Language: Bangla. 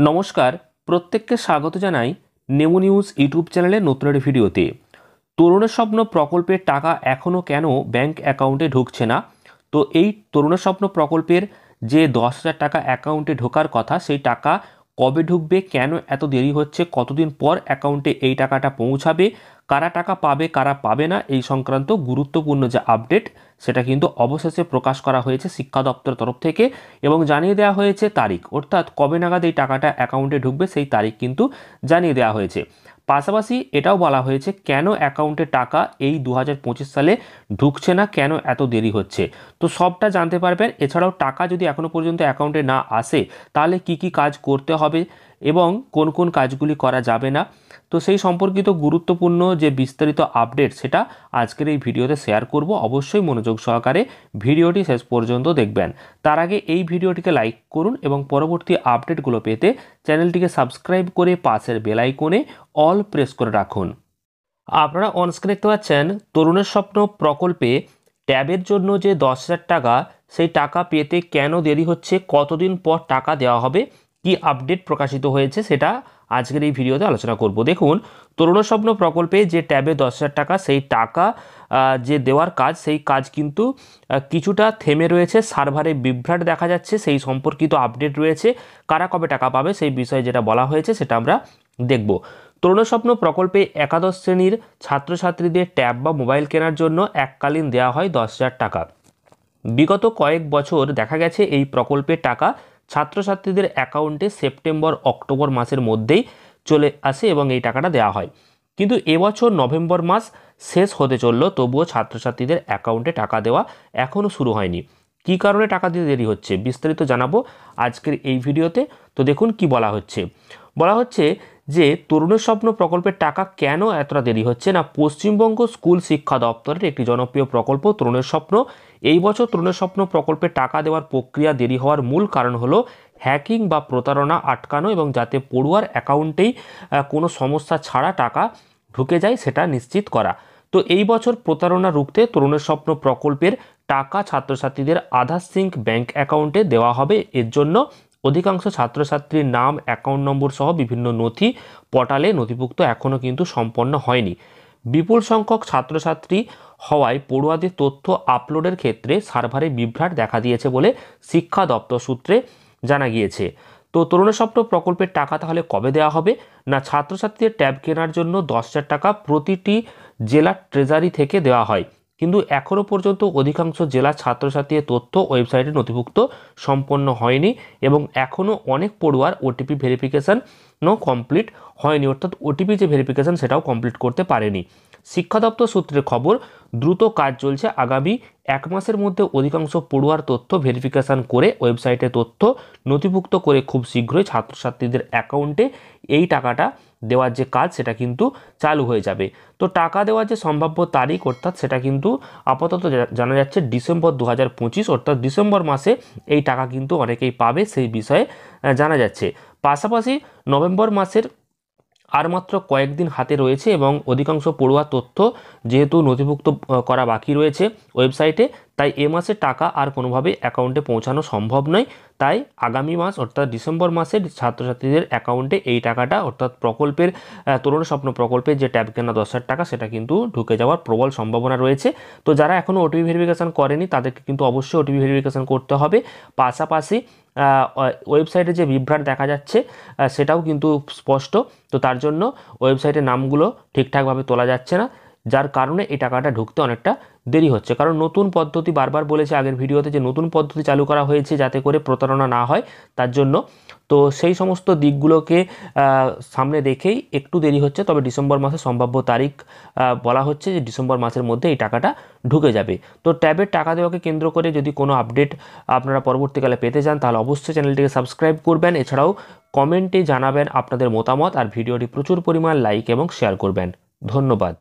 নমস্কার, প্রত্যেককে স্বাগত জানাই নেমো নিউজ ইউটিউব চ্যানেলের নতুন একটি ভিডিওতে। তরুণের স্বপ্ন প্রকল্পের টাকা এখনও কেন ব্যাংক অ্যাকাউন্টে ঢুকছে না? তো এই তরুণের স্বপ্ন প্রকল্পের যে 10,000 টাকা অ্যাকাউন্টে ঢোকার কথা, সেই টাকা কবে ঢুকবে, কেন এত দেরি হচ্ছে, কতদিন পর অ্যাকাউন্টে এই টাকাটা পৌঁছাবে, কারা টাকা পাবে কারা পাবে না, এই সংক্রান্ত গুরুত্বপূর্ণ যে আপডেট সেটা কিন্তু অবশেষে প্রকাশ করা হয়েছে শিক্ষা দপ্তরের তরফ থেকে এবং জানিয়ে দেওয়া হয়েছে তারিখ, অর্থাৎ কবে নাগাদ এই টাকাটা অ্যাকাউন্টে ঢুকবে সেই তারিখ কিন্তু জানিয়ে দেওয়া হয়েছে। পাশাপাশি এটাও বলা হয়েছে কেন অ্যাকাউন্টে টাকা এই 2025 সালে ঢুকছে না, কেন এত দেরি হচ্ছে। তো সবটা জানতে পারবেন। এছাড়াও টাকা যদি এখনও পর্যন্ত অ্যাকাউন্টে না আসে তাহলে কি কি কাজ করতে হবে এবং কোন কোন কাজগুলি করা যাবে না, তো সেই সম্পর্কিত গুরুত্বপূর্ণ যে বিস্তারিত আপডেট সেটা আজকের এই ভিডিওতে শেয়ার করব। অবশ্যই মনোযোগ সহকারে ভিডিওটি শেষ পর্যন্ত দেখবেন। তার আগে এই ভিডিওটিকে লাইক করুন এবং পরবর্তী আপডেটগুলো পেতে চ্যানেলটিকে সাবস্ক্রাইব করে পাশের বেল আইকনে অল প্রেস করে রাখুন। আপনারা অনস্ক্রিনে দেখতে পাচ্ছেন তরুণের স্বপ্ন প্রকল্পে ট্যাবের জন্য যে 10,000 টাকা, সেই টাকা পেতে কেন দেরি হচ্ছে, কতদিন পর টাকা দেওয়া হবে, কি আপডেট প্রকাশিত হয়েছে সেটা আজকের এই ভিডিওতে আলোচনা করব। দেখুন, তরুণের স্বপ্ন প্রকল্পে যে ট্যাবে 10,000 টাকা, সেই টাকা যে দেওয়ার কাজ, সেই কাজ কিন্তু কিছুটা থেমে রয়েছে। সার্ভারে বিভ্রাট দেখা যাচ্ছে, সেই সম্পর্কিত আপডেট রয়েছে। কারা কবে টাকা পাবে সেই বিষয়ে যেটা বলা হয়েছে সেটা আমরা দেখব। তরুণ স্বপ্ন প্রকল্পে একাদশ শ্রেণীর ছাত্রছাত্রীদের ট্যাব বা মোবাইল কেনার জন্য এককালীন দেওয়া হয় 10,000 টাকা। বিগত কয়েক বছর দেখা গেছে এই প্রকল্পের টাকা ছাত্রছাত্রীদের অ্যাকাউন্টে সেপ্টেম্বর অক্টোবর মাসের মধ্যেই চলে আসে এবং এই টাকাটা দেওয়া হয়। কিন্তু এবছর নভেম্বর মাস শেষ হতে চলল, তবুও ছাত্রছাত্রীদের অ্যাকাউন্টে টাকা দেওয়া এখনও শুরু হয়নি। কী কারণে টাকা দিতে দেরি হচ্ছে বিস্তারিত জানাবো আজকের এই ভিডিওতে। তো দেখুন কি বলা হচ্ছে। বলা হচ্ছে যে তরুণের স্বপ্ন প্রকল্পের টাকা কেন এতটা দেরি হচ্ছে না, পশ্চিমবঙ্গ স্কুল শিক্ষা দপ্তরের একটি জনপ্রিয় প্রকল্প তরুণের স্বপ্ন। এই বছর তরুণের স্বপ্ন প্রকল্পে টাকা দেওয়ার প্রক্রিয়া দেরি হওয়ার মূল কারণ হলো হ্যাকিং বা প্রতারণা আটকানো এবং যাতে পড়ুয়ার অ্যাকাউন্টেই কোনো সমস্যা ছাড়া টাকা ঢুকে যায় সেটা নিশ্চিত করা। তো এই বছর প্রতারণা রুখতে তরুণের স্বপ্ন প্রকল্পের টাকা ছাত্রছাত্রীদের আধার সিঙ্ক ব্যাংক অ্যাকাউন্টে দেওয়া হবে। এর জন্য অধিকাংশ ছাত্রছাত্রীর নাম, অ্যাকাউন্ট নম্বর সহ বিভিন্ন নথি পোর্টালে নথিভুক্ত এখনও কিন্তু সম্পন্ন হয়নি। বিপুল সংখ্যক ছাত্রছাত্রী হওয়ায় পড়ুয়াদের তথ্য আপলোডের ক্ষেত্রে সার্ভারে বিভ্রাট দেখা দিয়েছে বলে শিক্ষা দপ্তর সূত্রে জানা গিয়েছে। তো তরুণ স্বপ্ন প্রকল্পের টাকা তাহলে কবে দেওয়া হবে না, ছাত্রছাত্রীদের ট্যাব কেনার জন্য 10,000 টাকা প্রতিটি জেলার ট্রেজারি থেকে দেওয়া হয়, কিন্তু এখনও পর্যন্ত অধিকাংশ জেলার ছাত্রছাত্রীর তথ্য ওয়েবসাইটে নথিভুক্ত সম্পন্ন হয়নি এবং এখনও অনেক পড়ুয়ার ওটিপি ভেরিফিকেশানও কমপ্লিট হয়নি, অর্থাৎ ওটিপি যে ভেরিফিকেশান সেটাও কমপ্লিট করতে পারেনি। শিক্ষা দপ্তর সূত্রে খবর, দ্রুত কাজ চলছে। আগামী 1 মাসের মধ্যে অধিকাংশ পড়ুয়ার তথ্য ভেরিফিকেশান করে ওয়েবসাইটে তথ্য নথিভুক্ত করে খুব শীঘ্রই ছাত্রছাত্রীদের অ্যাকাউন্টে এই টাকাটা দেওয়ার যে কাজ সেটা কিন্তু চালু হয়ে যাবে। তো টাকা দেওয়ার যে সম্ভাব্য তারিখ অর্থাৎ সেটা কিন্তু আপাতত জানা যাচ্ছে ডিসেম্বর 2025, অর্থাৎ ডিসেম্বর মাসে এই টাকা কিন্তু অনেকেই পাবে সেই বিষয়ে জানা যাচ্ছে। পাশাপাশি নভেম্বর মাসের আর মাত্র কয়েকদিন হাতে রয়েছে এবং অধিকাংশ পড়ুয়ার তথ্য যেহেতু নথিভুক্ত করা বাকি রয়েছে ওয়েবসাইটে, তাই এ মাসে টাকা আর কোনোভাবে অ্যাকাউন্টে পৌঁছানো সম্ভব নয়। তাই আগামী মাস অর্থাৎ ডিসেম্বর মাসে ছাত্রছাত্রীদের অ্যাকাউন্টে এই টাকাটা অর্থাৎ প্রকল্পের তরুণ স্বপ্ন প্রকল্পের যে ট্যাব কেনা 10,000 টাকা সেটা কিন্তু ঢুকে যাওয়ার প্রবল সম্ভাবনা রয়েছে। তো যারা এখনও ওটিপি ভেরিফিকেশান করেনি তাদেরকে কিন্তু অবশ্যই ওটিপি ভেরিফিকেশান করতে হবে। পাশাপাশি ওয়েবসাইটে যে বিভ্রাট দেখা যাচ্ছে সেটাও কিন্তু স্পষ্ট। তো তার জন্য ওয়েবসাইটের নামগুলো ঠিকঠাকভাবে তোলা যাচ্ছে না, যার কারণে এই টাকাটা ঢুকতে অনেকটা দেরি হচ্ছে। কারণ নতুন পদ্ধতি, বারবার বলেছে আগের ভিডিওতে যে নতুন পদ্ধতি চালু করা হয়েছে যাতে করে প্রতারণা না হয় তার জন্য। তো সেই সমস্ত দিকগুলোকে সামনে রেখেই একটু দেরি হচ্ছে, তবে ডিসেম্বর মাসে সম্ভাব্য তারিখ বলা হচ্ছে যে ডিসেম্বর মাসের মধ্যে এই টাকাটা ঢুকে যাবে। তো ট্যাবের টাকা দেওয়াকে কেন্দ্র করে যদি কোনো আপডেট আপনারা পরবর্তীকালে পেতে চান তাহলে অবশ্যই চ্যানেলটিকে সাবস্ক্রাইব করবেন। এছাড়াও কমেন্টে জানাবেন আপনাদের মতামত আর ভিডিওটি প্রচুর পরিমাণ লাইক এবং শেয়ার করবেন। ধন্যবাদ।